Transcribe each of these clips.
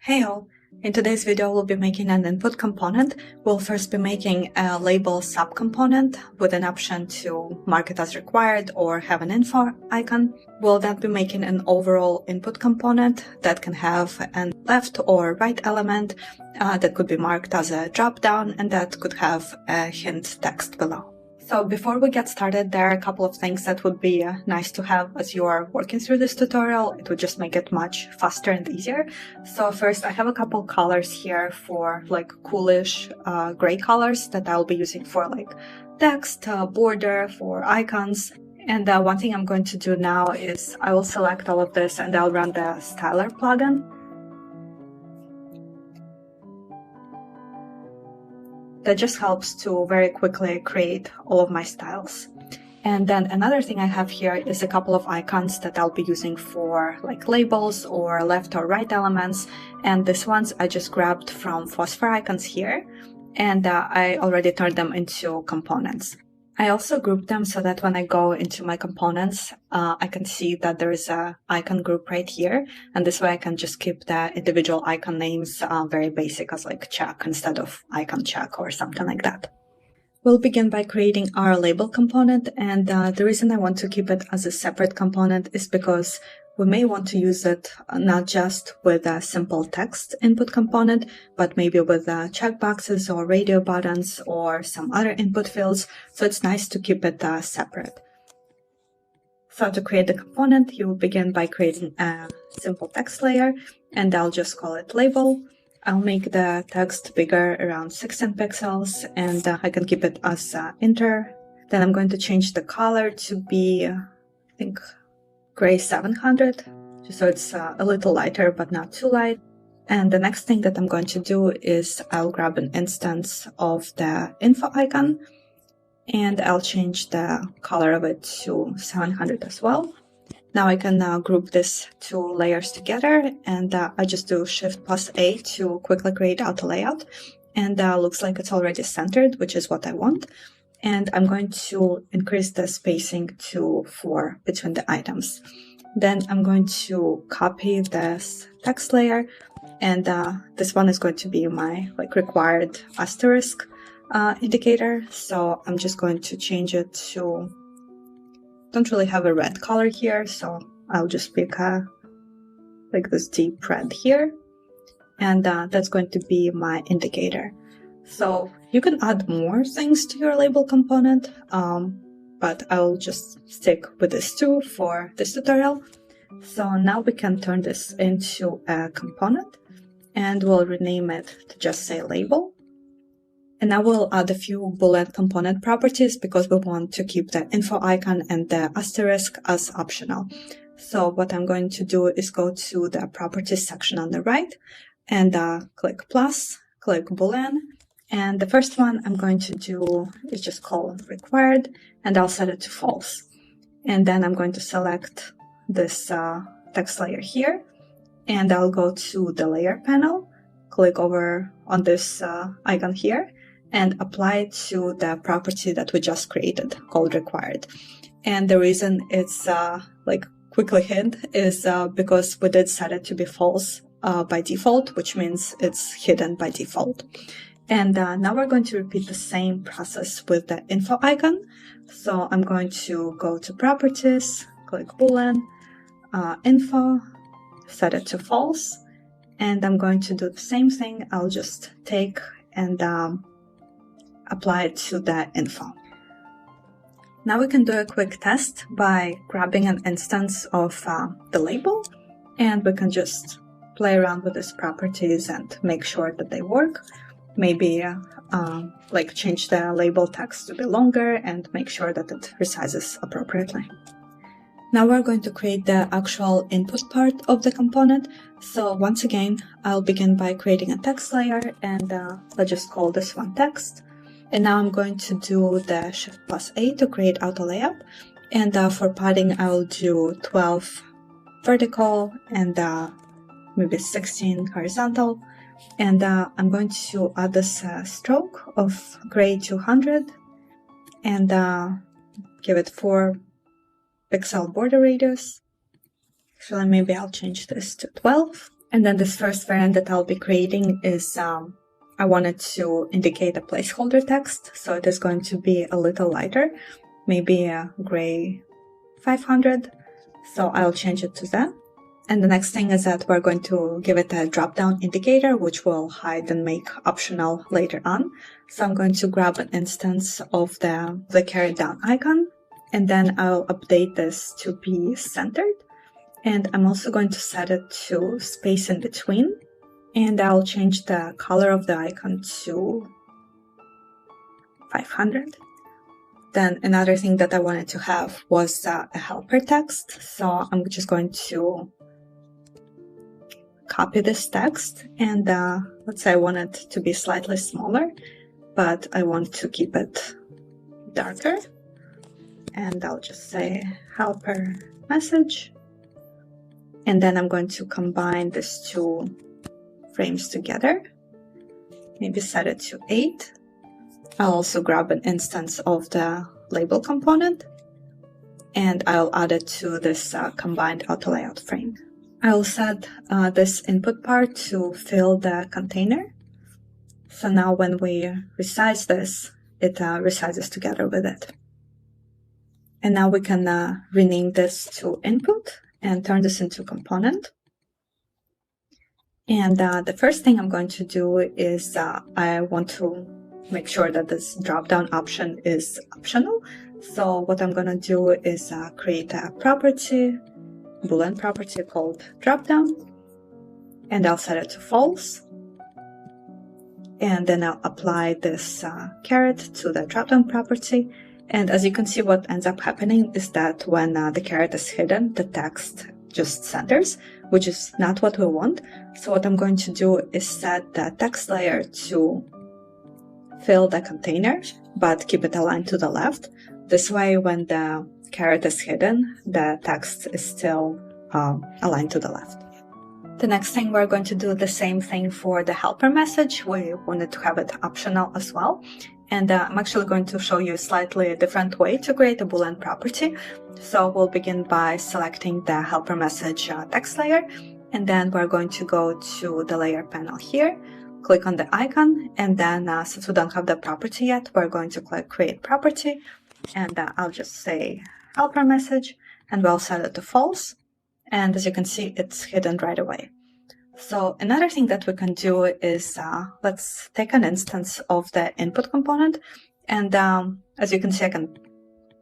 Hey all! In today's video we'll be making an input component. We'll first be making a label subcomponent with an option to mark it as required or have an info icon. We'll then be making an overall input component that can have a left or right element that could be marked as a drop-down and that could have a hint text below. So before we get started, there are a couple of things that would be nice to have as you are working through this tutorial. It would just make it much faster and easier. So first, I have a couple colors here for like coolish gray colors that I'll be using for like text, border, for icons. And one thing I'm going to do now is I will select all of this and I'll run the Styler plugin. That just helps to very quickly create all of my styles. And then another thing I have here is a couple of icons that I'll be using for like labels or left or right elements. And these ones I just grabbed from Phosphor Icons here, and I already turned them into components. I also grouped them so that when I go into my components, I can see that there is an icon group right here. And this way I can just keep the individual icon names very basic as like check instead of icon check or something like that. We'll begin by creating our label component. And the reason I want to keep it as a separate component is because we may want to use it not just with a simple text input component, but maybe with checkboxes or radio buttons or some other input fields. So it's nice to keep it separate. So to create the component, you will begin by creating a simple text layer, and I'll just call it label. I'll make the text bigger, around 16 pixels, and I can keep it as enter. Then I'm going to change the color to be, I think, gray 700, just so it's a little lighter but not too light. And the next thing that I'm going to do is I'll grab an instance of the info icon and I'll change the color of it to 700 as well. Now I can group these two layers together, and I just do Shift+A to quickly create out a layout. And looks like it's already centered, which is what I want. And I'm going to increase the spacing to 4 between the items. Then I'm going to copy this text layer, and this one is going to be my like required asterisk indicator. So I'm just going to change it to, don't really have a red color here, so I'll just pick like this deep red here, and that's going to be my indicator. So you can add more things to your label component, but I'll just stick with this two for this tutorial. So now we can turn this into a component, and we'll rename it to just say label. And now we'll add a few Boolean component properties because we want to keep the info icon and the asterisk as optional. So what I'm going to do is go to the properties section on the right and click plus, click Boolean. And the first one I'm going to do is just call required, and I'll set it to false. And then I'm going to select this text layer here, and I'll go to the layer panel, click over on this icon here, and apply it to the property that we just created called required. And the reason it's like quickly hid is because we did set it to be false by default, which means it's hidden by default. And now we're going to repeat the same process with the info icon. So I'm going to go to properties, click Boolean, info, set it to false, and I'm going to do the same thing. I'll just take and apply it to the info. Now we can do a quick test by grabbing an instance of the label, and we can just play around with these properties and make sure that they work. Maybe like change the label text to be longer and make sure that it resizes appropriately. Now we're going to create the actual input part of the component. So once again, I'll begin by creating a text layer, and let's just call this one text. And now I'm going to do the Shift+A to create auto layout. And for padding, I will do 12 vertical and maybe 16 horizontal. And I'm going to add this stroke of gray 200 and give it 4 pixel border radius. Actually, maybe I'll change this to 12. And then this first variant that I'll be creating is I wanted to indicate a placeholder text, so it is going to be a little lighter, maybe a gray 500, so I'll change it to that. And the next thing is that we're going to give it a drop-down indicator, which we'll hide and make optional later on. So I'm going to grab an instance of the carrot down icon, and then I'll update this to be centered. And I'm also going to set it to space in between. And I'll change the color of the icon to 500. Then another thing that I wanted to have was a helper text. So I'm just going to copy this text, and let's say I want it to be slightly smaller, but I want to keep it darker. And I'll just say helper message. And then I'm going to combine these two frames together, maybe set it to 8. I'll also grab an instance of the label component, and I'll add it to this combined auto layout frame. I'll set this input part to fill the container. So now when we resize this, it resizes together with it. And now we can rename this to input and turn this into component. And the first thing I'm going to do is I want to make sure that this drop-down option is optional. So what I'm going to do is create a property, Boolean property called drop-down, and I'll set it to false. And then I'll apply this caret to the drop-down property. And as you can see, what ends up happening is that when the caret is hidden, the text just centers, which is not what we want. So what I'm going to do is set the text layer to fill the container, but keep it aligned to the left. This way, when the caret is hidden, the text is still aligned to the left. The next thing, we're going to do the same thing for the helper message. We wanted to have it optional as well. And I'm actually going to show you a slightly different way to create a Boolean property. So we'll begin by selecting the helper message text layer, and then we're going to go to the layer panel here, click on the icon, and then since we don't have the property yet, we're going to click create property, and I'll just say helper message, and we'll set it to false. And as you can see, it's hidden right away. So another thing that we can do is let's take an instance of the input component, and as you can see, I can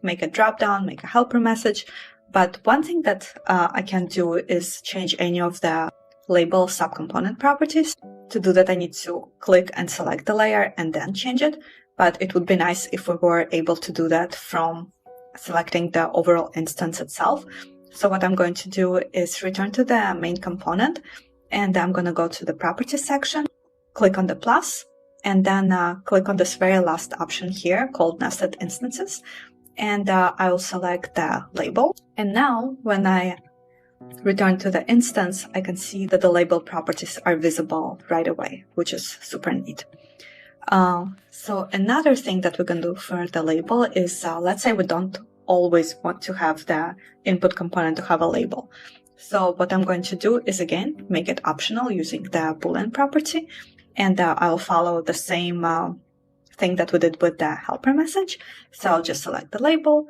make a drop-down, make a helper message, but one thing that I can do is change any of the label subcomponent properties. To do that, I need to click and select the layer and then change it, but it would be nice if we were able to do that from selecting the overall instance itself. So what I'm going to do is return to the main component, and I'm going to go to the properties section, click on the plus, and then click on this very last option here called nested instances. And I will select the label. And now when I return to the instance, I can see that the label properties are visible right away, which is super neat. So another thing that we can do for the label is, let's say we don't always want to have the input component to have a label. So what I'm going to do is, again, make it optional using the Boolean property, and I'll follow the same thing that we did with the helper message. So I'll just select the label,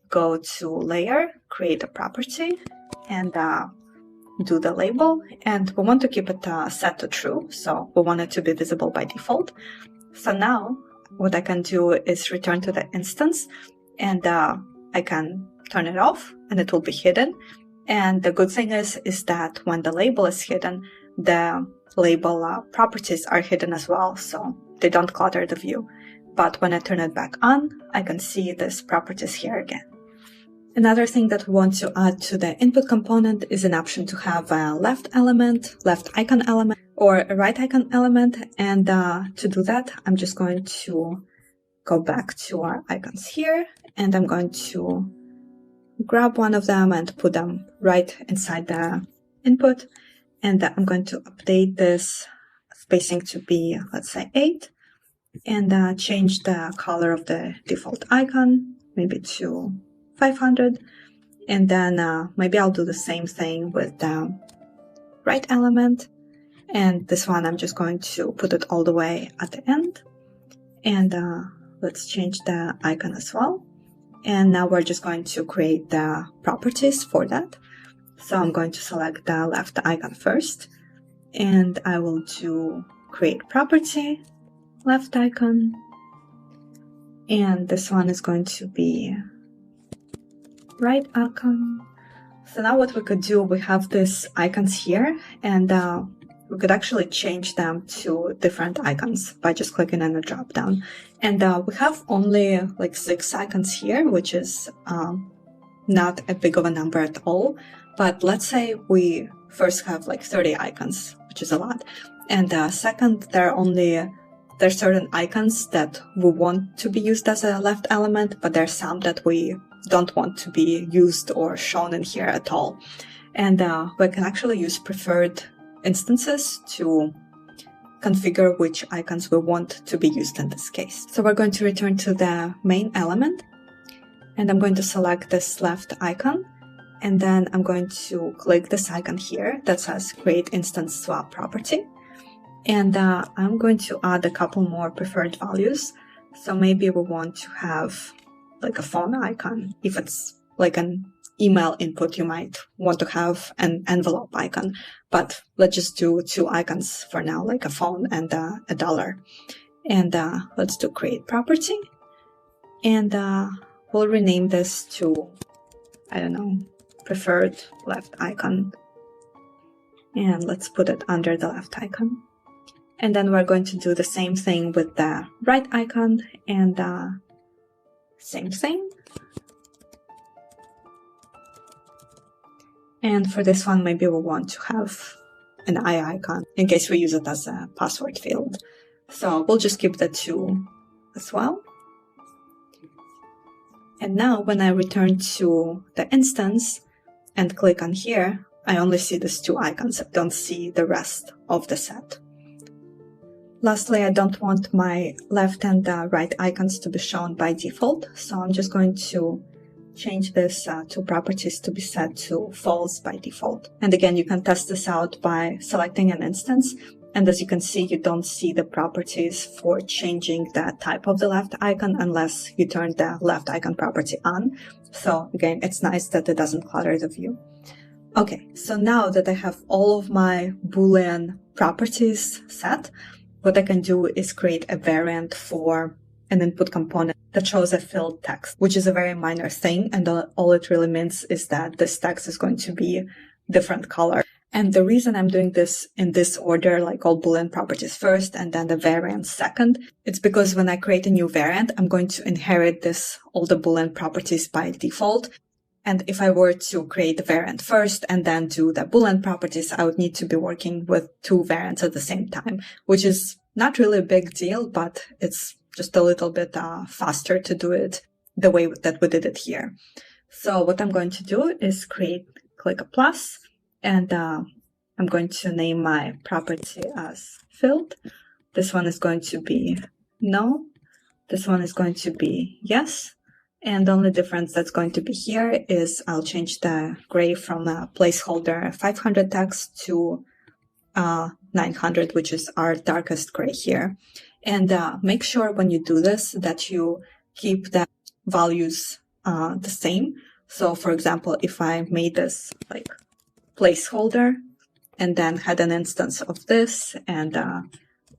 go to layer, create a property, and do the label. And we want to keep it set to true, so we want it to be visible by default. So now what I can do is return to the instance, and I can turn it off, and it will be hidden. And the good thing is that when the label is hidden, the label properties are hidden as well, so they don't clutter the view. But when I turn it back on, I can see these properties here again. Another thing that we want to add to the input component is an option to have a left icon element, or a right icon element. And to do that, I'm just going to go back to our icons here, and I'm going to grab one of them and put them right inside the input. And I'm going to update this spacing to be, let's say, 8, and change the color of the default icon, maybe to 500. And then maybe I'll do the same thing with the right element. And this one, I'm just going to put it all the way at the end. And let's change the icon as well. And now we're just going to create the properties for that. So I'm going to select the left icon first. And I will do create property, left icon. And this one is going to be right icon. So now what we could do, we have these icons here, and we could actually change them to different icons by just clicking on the drop down. And we have only like 6 icons here, which is not a big of a number at all. But let's say we first have like 30 icons, which is a lot. And second, there's certain icons that we want to be used as a left element, but there's some that we don't want to be used or shown in here at all. And we can actually use preferred instances to configure which icons we want to be used in this case. So we're going to return to the main element, and I'm going to select this left icon, and then I'm going to click this icon here that says create instance swap property. And I'm going to add a couple more preferred values. So maybe we want to have like a phone icon. If it's like an email input, you might want to have an envelope icon. But let's just do 2 icons for now, like a phone and a dollar. And let's do create property. And we'll rename this to, I don't know, preferred left icon. And let's put it under the left icon. And then we're going to do the same thing with the right icon, and same thing. And for this one, maybe we want to have an eye icon in case we use it as a password field. So we'll just keep the 2 as well. And now when I return to the instance and click on here, I only see these 2 icons. I don't see the rest of the set. Lastly, I don't want my left and right icons to be shown by default, so I'm just going to change this to properties to be set to false by default. And again, you can test this out by selecting an instance, and as you can see, you don't see the properties for changing the type of the left icon unless you turn the left icon property on. So again, it's nice that it doesn't clutter the view. Okay, so now that I have all of my Boolean properties set, what I can do is create a variant for an input component that shows a filled text, which is a very minor thing. And all it really means is that this text is going to be different color. And the reason I'm doing this in this order, like all Boolean properties first and then the variant second, it's because when I create a new variant, I'm going to inherit all the Boolean properties by default. And if I were to create the variant first and then do the Boolean properties, I would need to be working with 2 variants at the same time, which is not really a big deal, but it's just a little bit faster to do it the way that we did it here. So what I'm going to do is click a plus, and I'm going to name my property as filled. This one is going to be no. This one is going to be yes. And the only difference that's going to be here is I'll change the gray from a placeholder 500 text to 900, which is our darkest gray here. And make sure when you do this that you keep the values the same. So for example, if I made this like placeholder and then had an instance of this and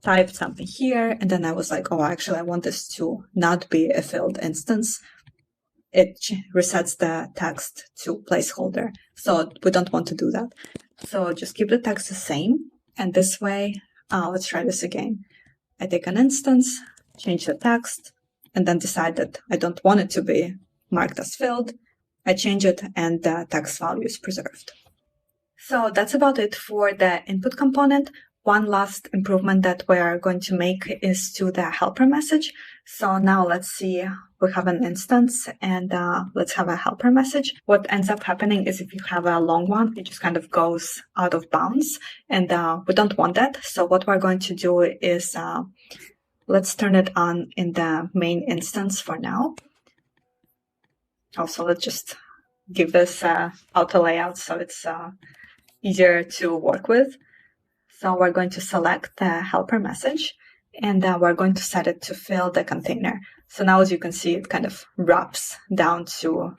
typed something here, and then I was like, oh, actually I want this to not be a filled instance, it resets the text to placeholder. So we don't want to do that. So just keep the text the same. And this way, let's try this again. I take an instance, change the text, and then decide that I don't want it to be marked as filled. I change it and the text value is preserved. So that's about it for the input component. One last improvement that we are going to make is to the helper message. So now let's see, we have an instance and let's have a helper message. What ends up happening is if you have a long one, it just kind of goes out of bounds, and we don't want that. So what we're going to do is let's turn it on in the main instance for now. Also, let's just give this auto layout so it's easier to work with. So we're going to select the helper message, and then we're going to set it to fill the container. So now, as you can see, it kind of wraps down to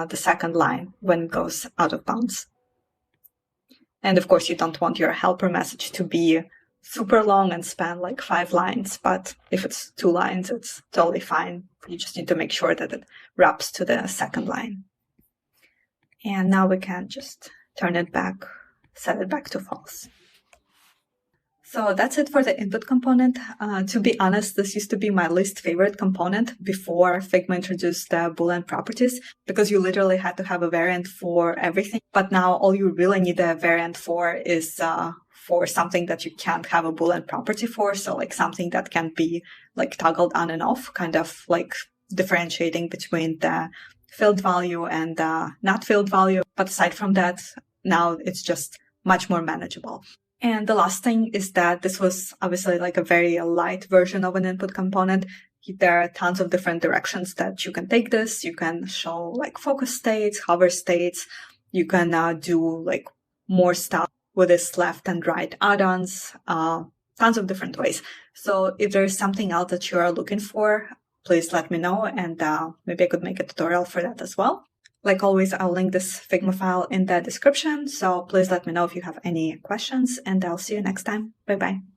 the second line when it goes out of bounds. And of course, you don't want your helper message to be super long and span like 5 lines, but if it's 2 lines, it's totally fine. You just need to make sure that it wraps to the second line. And now we can just turn it back, set it back to false. So that's it for the input component. To be honest, this used to be my least favorite component before Figma introduced the Boolean properties, because you literally had to have a variant for everything. But now all you really need a variant for is for something that you can't have a Boolean property for. So like something that can be like toggled on and off, kind of like differentiating between the filled value and not filled value. But aside from that, now it's just much more manageable. And the last thing is that this was obviously like a very light version of an input component. There are tons of different directions that you can take this. You can show like focus states, hover states. You can do like more stuff with this left and right add-ons, tons of different ways. So if there's something else that you are looking for, please let me know, and maybe I could make a tutorial for that as well. Like always, I'll link this Figma file in the description, so please let me know if you have any questions, and I'll see you next time. Bye-bye.